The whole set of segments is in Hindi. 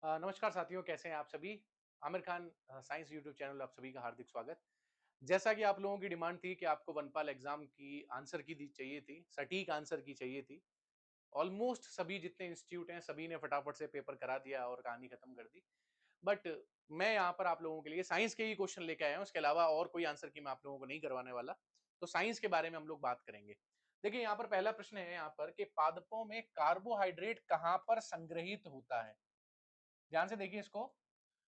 नमस्कार साथियों, कैसे हैं आप सभी? Aamir Khan science YouTube channel आप सभी का हार्दिक स्वागत। जैसा कि आप लोगों की डिमांड थी कि आपको वनपाल एग्जाम की आंसर की दी चाहिए थी, सटीक आंसर की चाहिए थी। ऑलमोस्ट सभी जितने इंस्टीट्यूट हैं, सभी ने फटाफट से पेपर करा दिया और कहानी खत्म कर दी। बट मैं यहाँ पर आप लोगों के लिए साइंस के ही क्वेश्चन लेके आया हूँ, इसके अलावा और कोई आंसर की मैं आप लोगों को नहीं करवाने वाला। तो साइंस के बारे में हम लोग बात करेंगे। देखिए यहाँ पर पहला प्रश्न है यहाँ पर कि पादपों में कार्बोहाइड्रेट कहाँ पर संग्रहित होता है? ध्यान से देखिए इसको।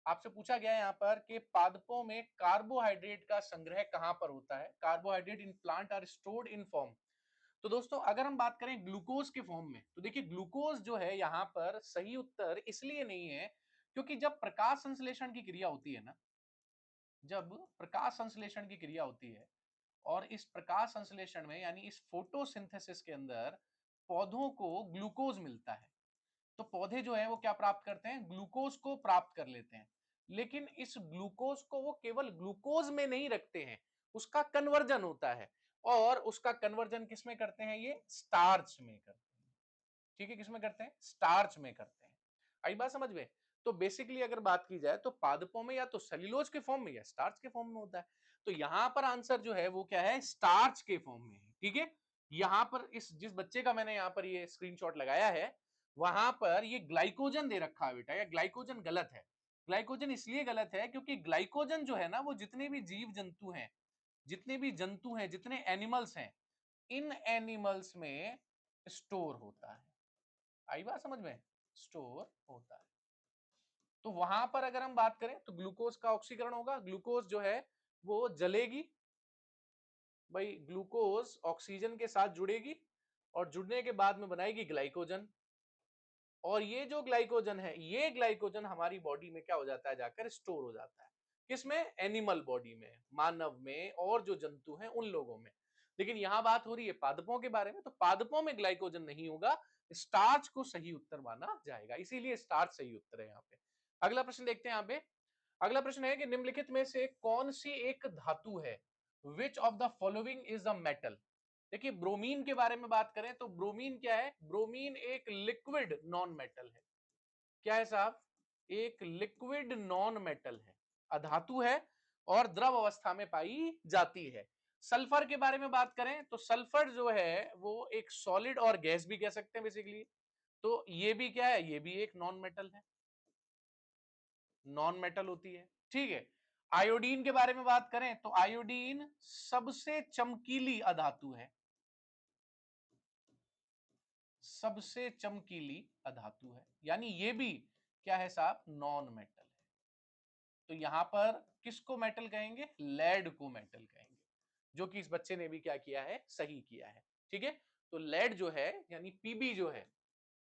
आपसे पूछा गया है यहाँ पर कि पादपों में कार्बोहाइड्रेट का संग्रह कहां पर होता है? Carbohydrate in plant are stored in form. तो दोस्तों अगर हम बात करें ग्लूकोज के फॉर्म में, तो देखिए ग्लूकोज जो है यहाँ पर सही उत्तर इसलिए नहीं है क्योंकि जब प्रकाश संश्लेषण की क्रिया होती है ना, जब प्रकाश संश्लेषण की क्रिया होती है और इस प्रकाश संश्लेषण में यानी इस फोटोसिंथेसिस के अंदर पौधों को ग्लूकोज मिलता है। तो पौधे जो है वो क्या प्राप्त करते हैं? ग्लूकोज को प्राप्त कर लेते हैं। लेकिन इस ग्लूकोज को वो केवल ग्लूकोज में नहीं रखते हैं, उसका कन्वर्जन होता है। और उसका कन्वर्जन किस में करते हैं? ये स्टार्च में करते हैं। ठीक है, किसमें करते हैं? स्टार्च में करते हैं। आई बात समझ में? तो बेसिकली अगर बात की जाए तो पादपों में या तो सेल्यूलोज के फॉर्म में या स्टार्च के फॉर्म में होता है। तो यहां पर आंसर जो है वो क्या है? स्टार्च के फॉर्म में है। ठीक है, यहां पर इस जिस बच्चे का मैंने यहां पर ये स्क्रीनशॉट लगाया है, वहां पर ये ग्लाइकोजन दे रखा है बेटा, या ग्लाइकोजन गलत है। ग्लाइकोजन इसलिए गलत है क्योंकि ग्लाइकोजन जो है ना, वो जितने भी जीव जंतु हैं, जितने भी जंतु हैं, जितने एनिमल्स हैं, इन एनिमल्स में स्टोर होता है। आई बात समझ में? स्टोर होता है। तो वहां पर अगर हम बात करें तो ग्लूकोज का ऑक्सीकरण होगा, ग्लूकोज जो है वो जलेगी। भाई ग्लूकोज ऑक्सीजन के साथ जुड़ेगी और जुड़ने के बाद में बनाएगी ग्लाइकोजन। और ये जो ग्लाइकोजन है, ये ग्लाइकोजन हमारी बॉडी में क्या हो जाता है? जाकर स्टोर हो जाता है। किसमें? एनिमल बॉडी में, मानव में और जो जंतु हैं उन लोगों में। लेकिन यहां बात हो रही है पादपों के बारे में, तो पादपों में ग्लाइकोजन नहीं होगा। स्टार्च को सही उत्तर माना जाएगा, इसीलिए स्टार्च सही उत्तर है यहाँ पे। अगला प्रश्न देखते हैं यहाँ पे। अगला प्रश्न है कि निम्नलिखित में से कौन सी एक धातु है? Which of the following is a metal? देखिए ब्रोमीन के बारे में बात करें तो ब्रोमीन क्या है? ब्रोमीन एक लिक्विड नॉन मेटल है। क्या है साहब? एक लिक्विड नॉन मेटल है, अधातु है और द्रव अवस्था में पाई जाती है। सल्फर के बारे में बात करें तो सल्फर जो है वो एक सॉलिड और गैस भी कह सकते हैं बेसिकली। तो ये भी क्या है? ये भी एक नॉन मेटल है, नॉन मेटल होती है। ठीक है, आयोडीन के बारे में बात करें तो आयोडीन सबसे चमकीली अधातु है, सबसे चमकीली अधातु है, यानी ये भी क्या है साहब? नॉन मेटल है। तो यहां पर किसको मेटल कहेंगे? लेड को मेटल कहेंगे, जो कि इस बच्चे ने भी क्या किया है? सही किया है। ठीक है, तो लेड जो है यानी पीबी जो है,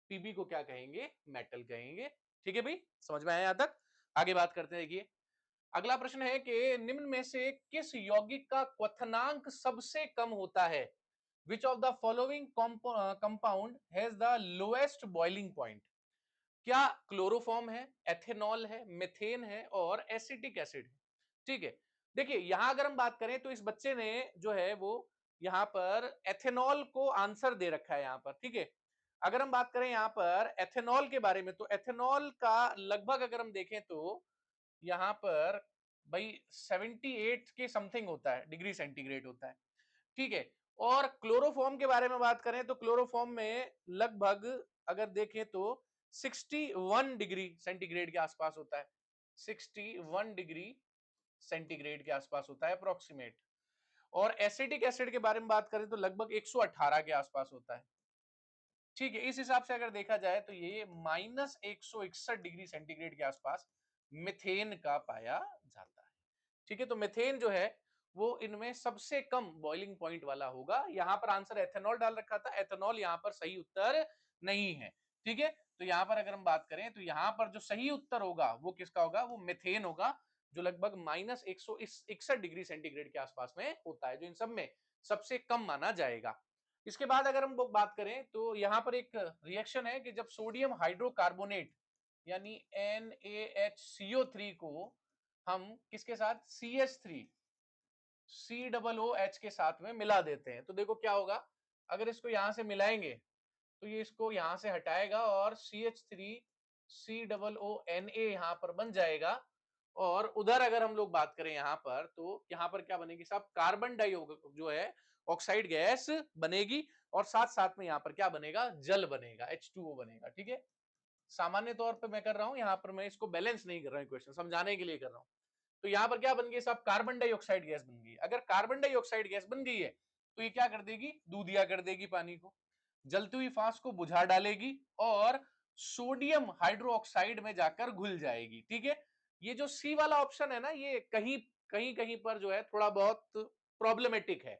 पीबी को क्या कहेंगे? मेटल कहेंगे। ठीक है भाई, समझ में आया यहां तक? आगे बात करते हैं। देखिए अगला प्रश्न है कि निम्न में से किस यौगिक का क्वथनांक सबसे कम होता है? Which of the following compound has the lowest boiling point? क्या क्लोरोफॉर्म है, एथेनॉल है, मिथेन है और एसिटिक एसिड है? ठीक है, देखिए यहां अगर हम बात करें तो इस बच्चे ने जो है वो यहां पर एथेनॉल को आंसर दे रखा है यहां पर। ठीक है, अगर हम बात करें यहां पर एथेनॉल के बारे में तो एथेनॉल का लगभग अगर हम देखें तो यहां पर भाई 78 के समथिंग होता है, डिग्री सेंटीग्रेड होता है। ठीक है, और क्लोरोफॉर्म के बारे में बात करें तो क्लोरोफॉर्म में लगभग अगर देखें तो 61 डिग्री सेंटीग्रेड के आसपास होता है, 61 डिग्री सेंटीग्रेड के आसपास होता है अप्रोक्सीमेट। और एसिटिक एसिड के बारे में बात करें तो लगभग 118 के आसपास होता है। ठीक है, इस हिसाब से अगर देखा जाए तो ये -161 डिग्री सेंटीग्रेड के आसपास मिथेन का पाया जाता है। ठीक है, तो मिथेन जो है वो इनमें सबसे कम बॉइलिंग पॉइंट वाला होगा। यहां पर आंसर एथेनॉल डाल रखा था, एथेनॉल यहां पर सही उत्तर नहीं है। ठीक है, तो यहां पर अगर हम बात करें तो यहां पर जो सही उत्तर होगा वो किसका होगा? वो मिथेन होगा, जो लगभग -161 डिग्री सेंटीग्रेड के आसपास में होता है, जो इन सब में सबसे कम माना जाएगा। इसके बाद अगर हम बात करें तो यहां पर एक रिएक्शन है कि जब सोडियम हाइड्रोकार्बोनेट यानी NaHCO3 को हम किसके साथ? CH3 COOH के साथ में मिला देते हैं तो देखो क्या होगा? अगर इसको यहां से मिलाएंगे तो ये इसको यहां से हटाएगा और CH3 COONA यहाँ पर बन जाएगा। और उधर अगर हम लोग बात करें यहाँ पर, तो यहाँ पर क्या बनेगी साहब, कार्बन डाइऑक्साइड जो है ऑक्साइड गैस बनेगी, और साथ साथ में यहाँ पर क्या बनेगा, जल बनेगा, H2O बनेगा। ठीक है, सामान्य तौर पे मैं कर रहा हूं, यहाँ पर मैं इसको बैलेंस नहीं कर रहा हूं, क्वेश्चन समझाने के लिए कर रहा हूं। तो यहाँ पर क्या बन गई साहब, कार्बन डाइऑक्साइड गैस बन गई। अगर कार्बन डाइऑक्साइड गैस बन गई है तो ये क्या कर देगी, दूधिया कर देगी पानी को, जलती हुई फांस को बुझा डालेगी और सोडियम हाइड्रोक्साइड में जाकर घुल जाएगी। ठीक है, ये जो सी वाला ऑप्शन है ना, ये कहीं कहीं कहीं पर जो है थोड़ा बहुत प्रॉब्लमेटिक है,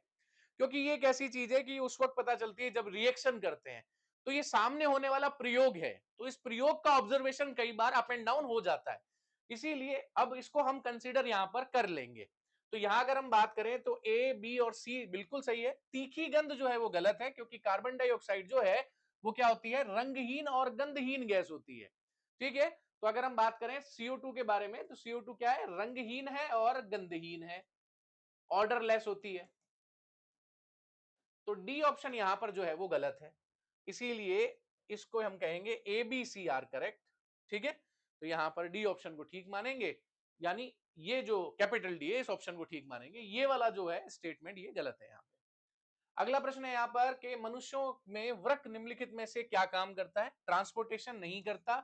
क्योंकि ये एक ऐसी चीज है कि उस वक्त पता चलती है जब रिएक्शन करते हैं। तो ये सामने होने वाला प्रयोग है, तो इस प्रयोग का ऑब्जर्वेशन कई बार अप एंड डाउन हो जाता है, इसीलिए अब इसको हम कंसीडर यहां पर कर लेंगे। तो यहां अगर हम बात करें तो ए, बी और सी बिल्कुल सही है। तीखी गंध जो है वो गलत है, क्योंकि कार्बन डाइऑक्साइड जो है वो क्या होती है, रंगहीन और गंधहीन गैस होती है। ठीक है, तो अगर हम बात करें CO2 के बारे में, तो CO2 क्या है, रंगहीन है और गंधहीन है, ऑर्डरलेस होती है। तो डी ऑप्शन यहां पर जो है वो गलत है, इसीलिए इसको हम कहेंगे ABCR करेक्ट। ठीक है, तो यहां पर डी ऑप्शन को ठीक मानेंगे, यानी ये जो कैपिटल डी है इस ऑप्शन को ठीक मानेंगे, ये वाला जो है स्टेटमेंट ये गलत है। यहाँ पे अगला प्रश्न है यहाँ पर कि मनुष्यों में वृक्क निम्नलिखित में से क्या काम करता है, ट्रांसपोर्टेशन नहीं करता,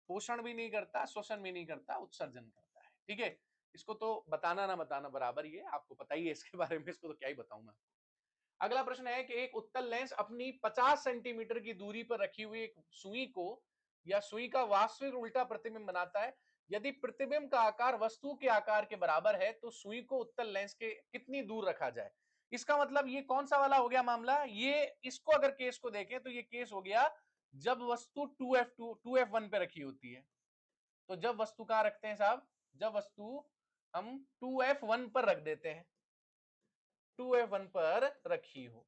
पोषण भी नहीं करता, श्वसन भी नहीं करता, उत्सर्जन करता है। ठीक है, इसको तो बताना ना बताना बराबर ही है, आपको पता ही है इसके बारे में, इसको तो क्या ही बताऊं मैं। अगला प्रश्न है कि एक उत्तल लेंस अपनी 50 सेंटीमीटर की दूरी पर रखी हुई एक सुई को या सुई का वास्तविक उल्टा प्रतिबिंब बनाता है। यदि प्रतिबिंब का आकार वस्तु के आकार के बराबर है तो सुई को उत्तल लेंस के कितनी दूर रखा जाए। इसका मतलब ये कौन सा वाला हो गया मामला, ये इसको अगर केस को देखें तो ये केस हो गया जब वस्तु 2F1 पे रखी होती है। तो जब वस्तु कहां रखते हैं साहब, जब वस्तु हम 2F1 पर रख देते हैं, 2F1 पर रखी हो,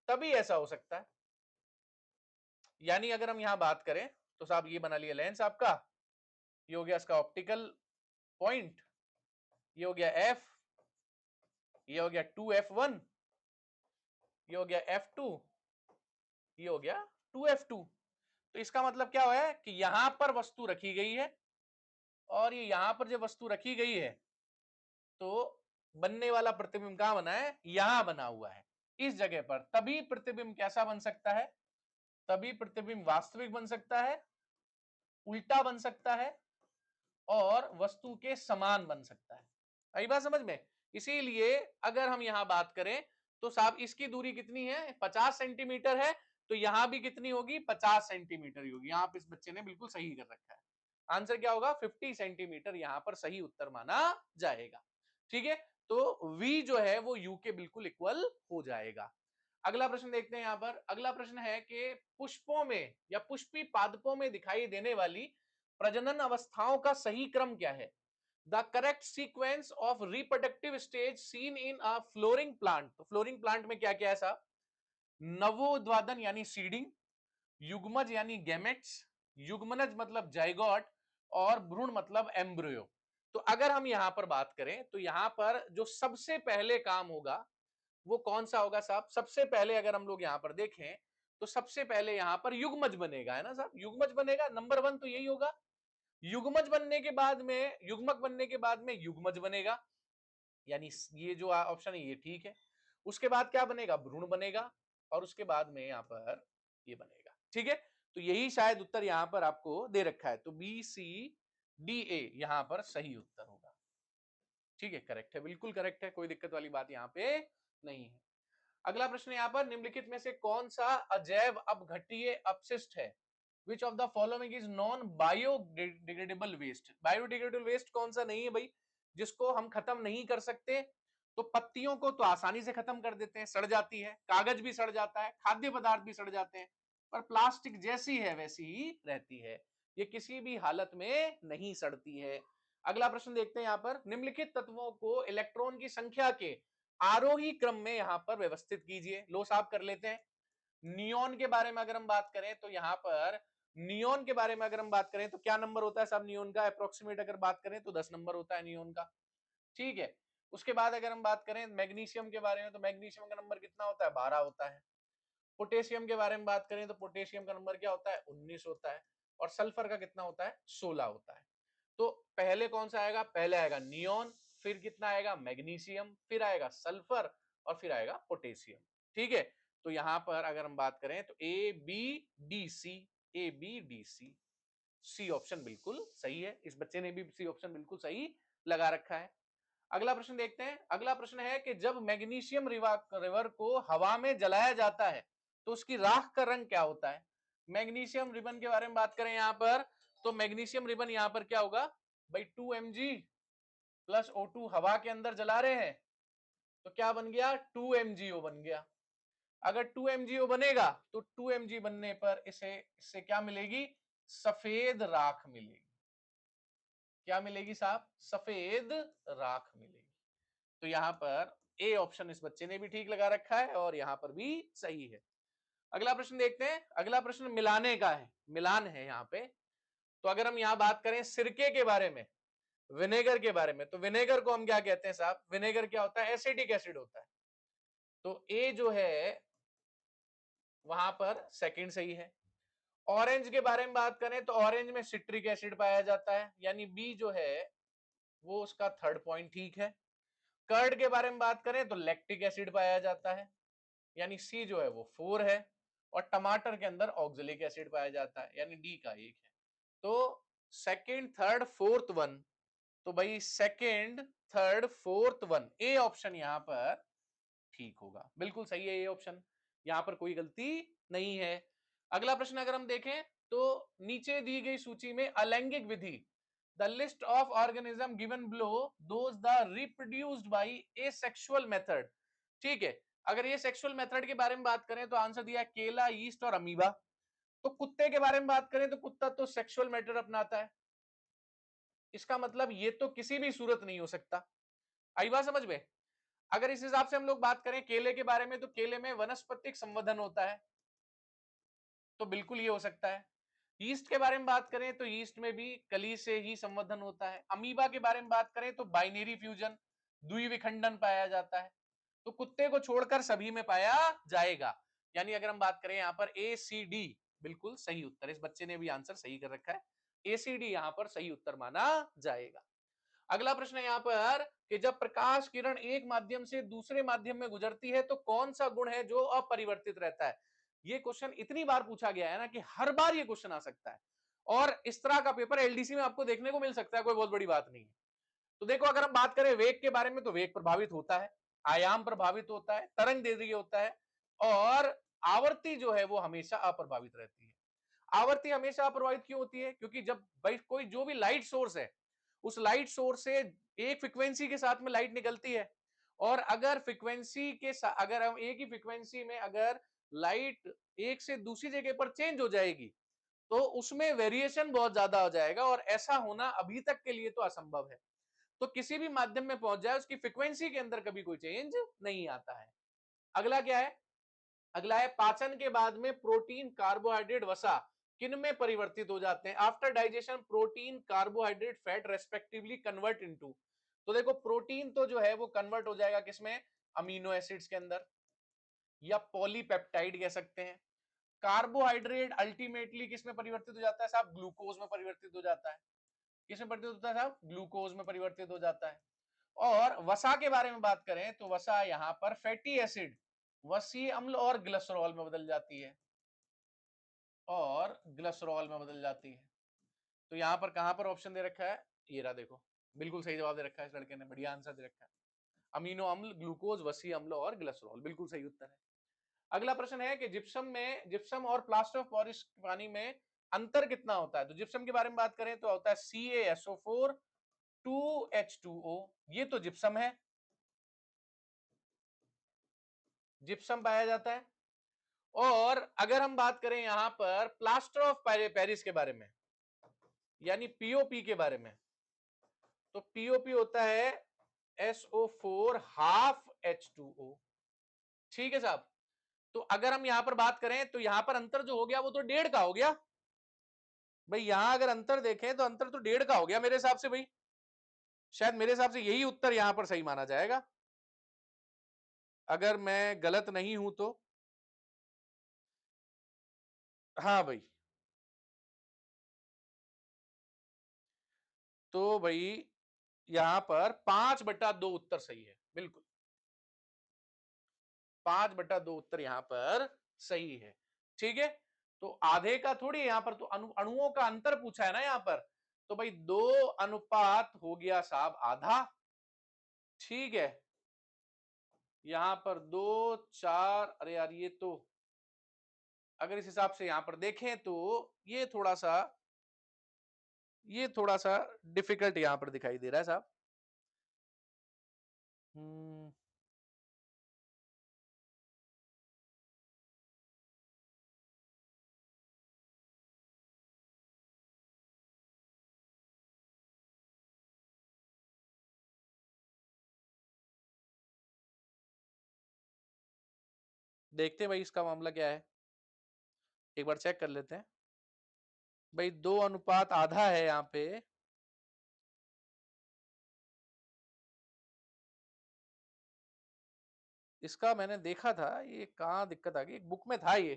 तभी ऐसा हो सकता है। यानी अगर हम यहां बात करें तो साहब ये बना लिया लेंस आपका, ये हो गया इसका ऑप्टिकल पॉइंट, ये हो गया F, ये हो गया 2F1, ये हो गया F2, ये हो गया 2F2। तो इसका मतलब क्या हुआ है कि यहां पर वस्तु रखी गई है, और ये यहां पर जो वस्तु रखी गई है तो बनने वाला प्रतिबिंब कहां बना है, यहां बना हुआ है इस जगह पर, तभी प्रतिबिंब कैसा बन सकता है, तभी प्रतिबिंब वास्तविक बन सकता है, उल्टा बन सकता है, और वस्तु के समान बन सकता है। आई बात समझ में। इसीलिए अगर हम यहां बात करें तो साहब इसकी दूरी कितनी है, 50 सेंटीमीटर है, तो यहां भी कितनी होगी, 50 सेंटीमीटर ही होगी। यहां पर इस बच्चे ने बिल्कुल सही कर रखा है, आंसर क्या होगा, 50 सेंटीमीटर यहां पर सही उत्तर माना जाएगा। ठीक है, तो वी जो है वो यू के बिल्कुल इक्वल हो जाएगा। अगला प्रश्न देखते हैं यहां पर। अगला प्रश्न है कि पुष्पों में या पुष्पी पादपों में दिखाई देने वाली प्रजनन अवस्थाओं का सही क्रम क्या है। The correct sequence of reproductive stage seen in a flowering plant. तो फ्लोरिंग प्लांट में क्या क्या है साहब, नवोद्वादन यानी सीडिंग, युग्मज यानी गैमेट्स, युग्मनज मतलब जाइगोट, और भ्रूण मतलब एम्ब्रियो। तो अगर हम यहां पर बात करें तो यहां पर जो सबसे पहले काम होगा वो कौन सा होगा साहब, सबसे पहले अगर हम लोग यहां पर देखें तो सबसे पहले यहां पर युग्मज बनेगा, है ना साहब, युग्मज बनेगा, नंबर 1 तो यही होगा। युग्मज बनने के बाद में, युग्मक बनने के बाद में युग्मज बनेगा, यानी ये जो ऑप्शन है ये ठीक है। उसके बाद क्या बनेगा, भ्रूण बनेगा, और उसके बाद में यहां पर ये बनेगा। ठीक है, तो यही शायद उत्तर यहां पर आपको दे रखा है, तो BCDA यहां पर सही उत्तर होगा। ठीक है, करेक्ट है, बिल्कुल करेक्ट है, कोई दिक्कत वाली बात यहां पे नहीं है। अगला प्रश्न यहाँ पर, निम्नलिखित में से कौन सा अजैव अपघट्य अपशिष्ट है, which of the following is non biodegradable waste. Biodegradable waste कौन सा नहीं है भाई, जिसको हम खत्म नहीं कर सकते। तो पत्तियों को तो आसानी से खत्म कर देते हैं, सड़ जाती है, कागज भी सड़ जाता है, खाद्य पदार्थ भी सड़ जाते हैं, पर प्लास्टिक जैसी है वैसी ही रहती है, ये किसी भी हालत में नहीं सड़ती है। अगला प्रश्न देखते हैं यहाँ पर, निम्नलिखित तत्वों को इलेक्ट्रॉन की संख्या के आरोही क्रम में यहां पर व्यवस्थित कीजिए। लो साहब कर लेते हैं। नियोन के बारे में अगर हम बात करें तो यहां पर नियोन के बारे में अगर हम बात करें तो क्या नंबर होता है साहब नियोन का, अप्रोक्सीमेट अगर बात करें तो 10 नंबर होता है नियोन का। ठीक है, उसके बाद अगर हम बात करें मैग्नीशियम के बारे में तो मैग्नीशियम का नंबर कितना होता है, 12 होता है। पोटेशियम के बारे में बात करें तो पोटेशियम का नंबर क्या होता है, 19 होता है। और सल्फर का कितना होता है 16 होता है। तो पहले कौन सा आएगा, पहले आएगा नियोन, फिर कितना आएगा मैग्नीशियम, फिर आएगा सल्फर और फिर आएगा पोटेशियम। ठीक है, तो यहां पर अगर हम बात करें तो A B D C, A B D C, C option बिल्कुल सही है। इस बच्चे ने भी सी ऑप्शन बिल्कुल सही लगा रखा है। अगला प्रश्न देखते हैं। अगला प्रश्न है कि जब मैग्नीशियम रिवर को हवा में जलाया जाता है तो उसकी राख का रंग क्या होता है। मैग्नीशियम रिबन के बारे में बात करें यहां पर, तो मैग्नीशियम रिबन यहां पर क्या होगा भाई, 2 mg प्लस O2 हवा के अंदर जला रहे हैं तो क्या बन गया 2 MgO बन गया। अगर 2 MgO बनेगा तो 2 mg बनने पर इसे इससे क्या मिलेगी, सफेद राख मिलेगी। क्या मिलेगी साहब, सफेद राख मिलेगी। तो यहां पर ए ऑप्शन इस बच्चे ने भी ठीक लगा रखा है और यहां पर भी सही है। अगला प्रश्न देखते हैं। अगला प्रश्न मिलाने का है, मिलान है यहां पे। तो अगर हम यहां बात करें सिरके के बारे में, विनेगर के बारे में, तो विनेगर को हम क्या कहते हैं साहब, विनेगर क्या होता है, एसिटिक एसिड होता है। तो ए जो है वहां पर सेकंड सही है। ऑरेंज के बारे में बात करें तो ऑरेंज में सिट्रिक एसिड पाया जाता है, यानी बी जो है वो उसका थर्ड पॉइंट ठीक है। कर्ड के बारे में बात करें तो लैक्टिक एसिड पाया जाता है, यानी सी जो है वो 4 है। और टमाटर के अंदर ऑक्जेलिक एसिड पाया जाता है, यानी डी का 1 है। तो सेकंड थर्ड फोर्थ वन, तो भाई second third fourth one, A option यहां पर ठीक होगा, बिल्कुल सही है ये ऑप्शन, यहां पर कोई गलती नहीं है। अगला प्रश्न अगर हम देखें तो नीचे दी गई सूची में अलैंगिक विधि, the list of organism given below those the reproduced by asexual method. ठीक है, अगर ये सेक्सुअल मेथड के बारे में बात करें तो आंसर दिया केला, यीस्ट और अमीबा। तो कुत्ते के बारे में बात करें तो कुत्ता तो सेक्सुअल मेथड अपनाता है, इसका मतलब ये तो किसी भी सूरत नहीं हो सकता। आई बात समझ में। अगर इस हिसाब से हम लोग बात करें केले के बारे में तो केले में वनस्पतिक संवर्धन होता है, तो बिल्कुल ये हो सकता है। यीस्ट के बारे में बात करें तो यीस्ट में भी कली से ही संवर्धन होता है। अमीबा के बारे में बात करें तो बाइनरी फ्यूजन, द्विविखंडन पाया जाता है। तो कुत्ते को छोड़कर सभी में पाया जाएगा, यानी अगर हम बात करें यहाँ पर ए सी डी बिल्कुल सही उत्तर। इस बच्चे ने भी आंसर सही कर रखा है, ए सी डी यहाँ पर सही उत्तर माना जाएगा। अगला प्रश्न है यहाँ पर कि जब प्रकाश किरण एक माध्यम से दूसरे माध्यम में गुजरती है तो कौन सा गुण है जो अपरिवर्तित रहता है। ये क्वेश्चन इतनी बार पूछा गया है ना कि हर बार ये क्वेश्चन आ सकता है, और इस तरह का पेपर एलडीसी में आपको देखने को मिल सकता है, कोई बहुत बड़ी बात नहीं है। तो देखो अगर हम बात करें वेग के बारे में तो वेग प्रभावित होता है, आयाम प्रभावित होता है, तरंग दैर्ध्य होता है, और आवर्ती जो है वो हमेशा अप्रभावित रहती है। आवर्ती हमेशा अप्रभावित क्यों होती है, क्योंकि जब भाई कोई जो भी लाइट सोर्स है उस लाइट सोर्स से एक फ्रीक्वेंसी के साथ में लाइट निकलती है, और अगर फ्रीक्वेंसी के अगर हम एक ही फ्रीक्वेंसी में अगर लाइट एक से दूसरी जगह पर चेंज हो जाएगी तो उसमें वेरिएशन बहुत ज्यादा हो जाएगा, और ऐसा होना अभी तक के लिए तो असंभव है। तो किसी भी माध्यम में पहुंच जाए उसकी फ्रीक्वेंसी के अंदर कभी कोई चेंज नहीं आता है। अगला क्या है, अगला है पाचन के बाद में प्रोटीन, कार्बोहाइड्रेट, वसा किन में परिवर्तित हो जाते हैं। After digestion protein, carbohydrate, fat respectively convert into. तो देखो प्रोटीन तो जो है वो कन्वर्ट हो जाएगा किसमें, अमीनो एसिड्स के अंदर, या पॉलीपेप्टाइड कह सकते हैं। कार्बोहाइड्रेट अल्टीमेटली किसमें परिवर्तित हो जाता है साहब, ग्लूकोज में परिवर्तित हो जाता है। किसमें परिवर्तित होता है साहब, ग्लूकोज में परिवर्तित हो जाता है। और वसा के बारे में बात करें तो वसा यहां पर फैटी एसिड, वसीय अम्ल और ग्लिसरॉल में बदल जाती है, और ग्लिसरॉल में बदल जाती है। तो यहां पर कहां पर ऑप्शन दे रखा है, ये रहा देखो, बिल्कुल सही जवाब दे रखा है इस लड़के ने, बढ़िया आंसर दे रखा है। अमीनो अम्ल, ग्लूकोज, वसीय अम्ल और ग्लिसरॉल, बिल्कुल सही उत्तर है। अगला प्रश्न है कि जिप्सम और प्लास्टर ऑफ पेरिस पानी में अंतर कितना होता है। तो जिप्सम के बारे में बात करें तो होता है CaSO4 2H2O, ये तो जिप्सम है, जिप्सम पाया जाता है। और अगर हम बात करें यहां पर प्लास्टर ऑफ पेरिस के बारे में, यानी पीओपी के बारे में, तो पीओपी होता है SO4 हाफ H2O। ठीक है साहब। तो अगर हम यहां पर बात करें तो यहां पर अंतर जो हो गया वो तो 1.5 का हो गया भाई। यहां अगर अंतर देखें तो अंतर तो 1.5 का हो गया मेरे हिसाब से भाई, शायद मेरे हिसाब से यही उत्तर यहां पर सही माना जाएगा, अगर मैं गलत नहीं हूं तो। हाँ भाई, तो भाई यहां पर 5/2 उत्तर सही है, बिल्कुल 5/2 उत्तर यहां पर सही है। ठीक है, तो आधे का थोड़ी यहां पर, तो अणुओं का अंतर पूछा है ना यहां पर, तो भाई 2 अनुपात हो गया साहब आधा। ठीक है, यहां पर 2 4, अरे यार ये तो अगर इस हिसाब से यहां पर देखें तो ये थोड़ा सा डिफिकल्ट यहां पर दिखाई दे रहा है साहब। हम्म, देखते हैं भाई इसका मामला क्या है, एक बार चेक कर लेते हैं। भाई 2 अनुपात आधा है यहाँ पे। इसका मैंने देखा था, ये कहाँ दिक्कत आ गई, एक बुक में था ये।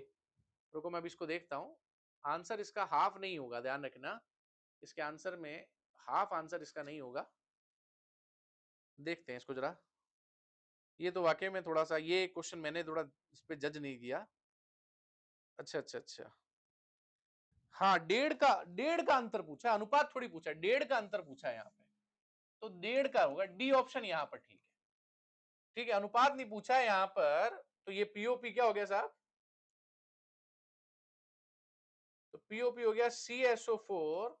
रुको मैं अभी इसको देखता हूँ। आंसर इसका हाफ नहीं होगा, ध्यान रखना। इसके आंसर में हाफ आंसर इसका नहीं होगा। देखते हैं इसको जरा। ये तो वाकई में थोड़ा सा, ये क्वेश्चन मैंने थोड़ा इस पे जज नहीं किया। अच्छा अच्छा अच्छा, हाँ डेढ़ का अंतर पूछा है, अनुपात थोड़ी पूछा है, डेढ़ का अंतर पूछा है यहाँ पे। तो डेढ़ का होगा, डी ऑप्शन यहाँ पर ठीक है। ठीक है, अनुपात नहीं पूछा है यहाँ पर, तो ये पीओपी क्या हो गया साहब, तो पीओपी हो गया CSO4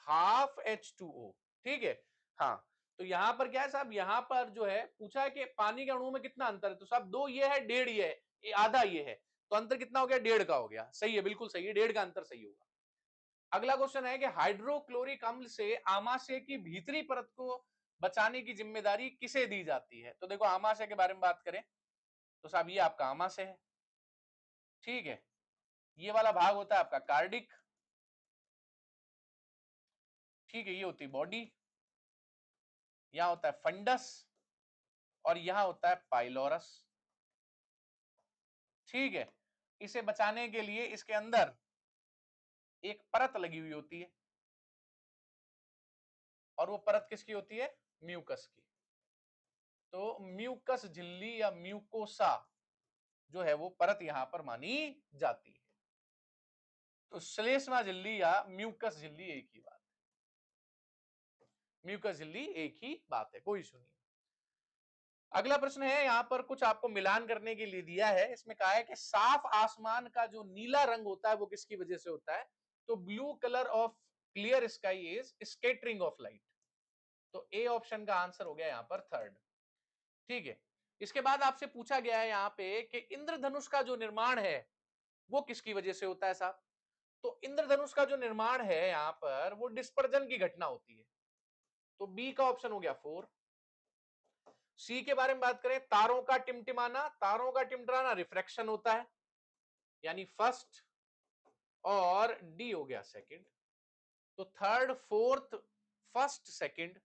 हाफ H2O। ठीक है, हाँ। तो यहां पर क्या है साहब, यहां पर जो है पूछा है कि पानी के अणुओं में कितना अंतर है, तो साहब 2 ये है, डेढ़ ये है, ये आधा ये है, तो अंतर कितना हो गया, डेढ़ का हो गया। सही है, बिल्कुल सही है, डेढ़ का अंतर सही होगा। अगला क्वेश्चन है कि हाइड्रोक्लोरिक अम्ल से आमाशय की भीतरी परत को बचाने की जिम्मेदारी किसे दी जाती है। तो देखो आमाशय के बारे में बात करें तो साहब ये आपका आमाशय है। ठीक है, ये वाला भाग होता है आपका कार्डिक। ठीक है, ये होती है बॉडी, यहां होता है फंडस, और यहां होता है पाइलोरस। ठीक है, इसे बचाने के लिए इसके अंदर एक परत लगी हुई होती है, और वो परत किसकी होती है, म्यूकस की। तो म्यूकस झिल्ली या म्यूकोसा जो है वो परत यहां पर मानी जाती है। तो श्लेष्मा झिल्ली या म्यूकस झिल्ली एक ही बात है, म्यूकस झिल्ली एक ही बात है, कोई इशू नहीं। अगला प्रश्न है, यहां पर कुछ आपको मिलान करने के लिए दिया है। इसमें कहा है कि साफ आसमान का जो नीला रंग होता है वो किसकी वजह से होता है, तो blue colour of clear sky is scattering of light. तो ए ऑप्शन का आंसर हो गया यहां पर थर्ड। ठीक है, इसके बाद आपसे पूछा गया है यहाँ पे कि इंद्रधनुष का जो निर्माण है वो किसकी वजह से होता है साहब। तो इंद्रधनुष का जो निर्माण है यहाँ पर वो डिस्पर्जन की घटना होती है, तो बी का ऑप्शन हो गया 4। सी के बारे में बात करें, तारों का टिमटिमाना, तारों का टिमटिमाना रिफ्रैक्शन होता है, यानी फर्स्ट, और डी हो गया सेकंड। तो थर्ड फोर्थ फर्स्ट सेकंड,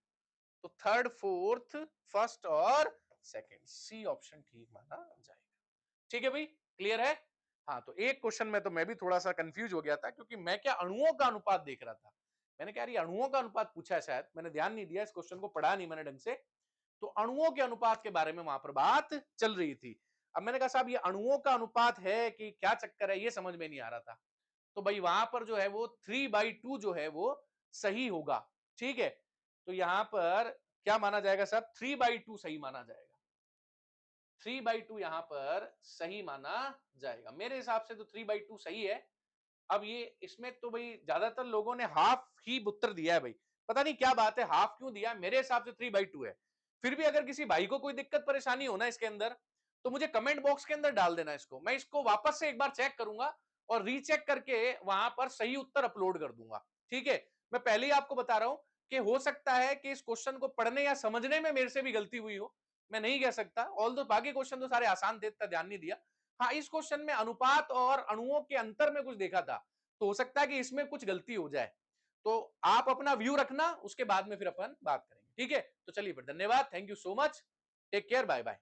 तो थर्ड फोर्थ फर्स्ट और सेकंड, सी ऑप्शन ठीक माना जाएगा। ठीक है भाई, क्लियर है। हाँ, तो एक क्वेश्चन में तो मैं भी थोड़ा सा कंफ्यूज हो गया था, क्योंकि मैं क्या अणुओं का अनुपात देख रहा था। मैंने कहा ये अणुओं का अनुपात पूछा है, शायद मैंने ध्यान नहीं दिया, इस क्वेश्चन को पढ़ा नहीं मैंने ढंग से। तो अणुओं के अनुपात के बारे में वहां पर बात चल रही थी। अब मैंने कहा साहब ये अणुओं का अनुपात है कि क्या चक्कर है, ये समझ में नहीं आ रहा था। तो भाई वहां पर जो है वो 3/2 जो है वो सही होगा। ठीक है, तो यहां पर क्या माना जाएगा साहब, 3/2 सही माना जाएगा। 3/2 यहां पर सही माना जाएगा, मेरे हिसाब से तो 3/2 सही है। अब ये इसमें तो भाई ज्यादातर लोगों ने हाफ ही उत्तर दिया है भाई, पता नहीं क्या बात है, हाफ क्यों दिया, मेरे हिसाब से 3/2 है। फिर भी अगर किसी भाई को कोई दिक्कत परेशानी हो ना इसके अंदर, तो मुझे कमेंट बॉक्स के अंदर डाल देना इसको, मैं इसको वापस से एक बार चेक करूंगा और रीचेक करके वहां पर सही उत्तर अपलोड कर दूंगा। ठीक है, मैं पहले ही आपको बता रहा हूं कि हो सकता है कि इस क्वेश्चन को पढ़ने या समझने में मेरे से भी गलती हुई हो, मैं नहीं कह सकता, ऑल दो बाकी क्वेश्चन तो सारे आसान थे, इतना ध्यान नहीं दिया। हाँ, इस क्वेश्चन में अनुपात और अणुओं के अंतर में कुछ देखा था, तो हो सकता है कि इसमें कुछ गलती हो जाए। तो आप अपना व्यू रखना, उसके बाद में फिर अपन बात करेंगे। ठीक है, तो चलिए फिर, धन्यवाद, thank you so much, take care, bye bye.